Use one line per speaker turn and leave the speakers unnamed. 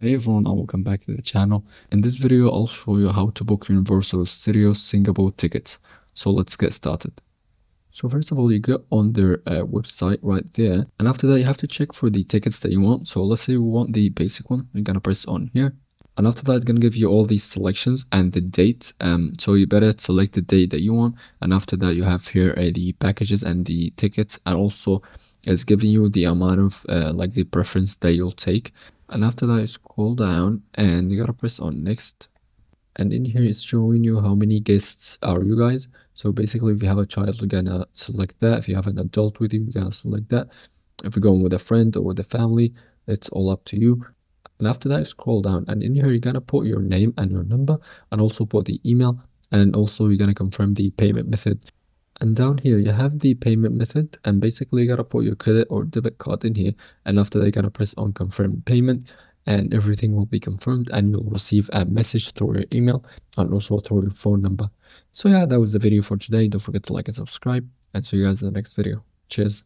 Hey everyone, and welcome back to the channel. In this video, I'll show you how to book Universal Studios Singapore tickets. So let's get started. So first of all, you go on their website right there. And after that, you have to check for the tickets that you want. So let's say we want the basic one. You're going to press on here. And after that, it's going to give you all these selections and the date. So you better select the date that you want. And after that, you have here the packages and the tickets. And also, it's giving you the amount of like the preference that you'll take. And after that, you scroll down and you gotta press on next. And in here, it's showing you how many guests are you guys. So basically, if you have a child, you're gonna select that. If you have an adult with you, you're gonna select that. If you're going with a friend or with a family, it's all up to you. And after that, you scroll down. And in here, you're gonna put your name and your number, and also put the email. And also, you're gonna confirm the payment method. And down here, you have the payment method, and basically you gotta put your credit or debit card in here. And after that, you gotta press on confirm payment, and everything will be confirmed, and you'll receive a message through your email and also through your phone number. So yeah, that was the video for today. Don't forget to like and subscribe, and see you guys in the next video. Cheers.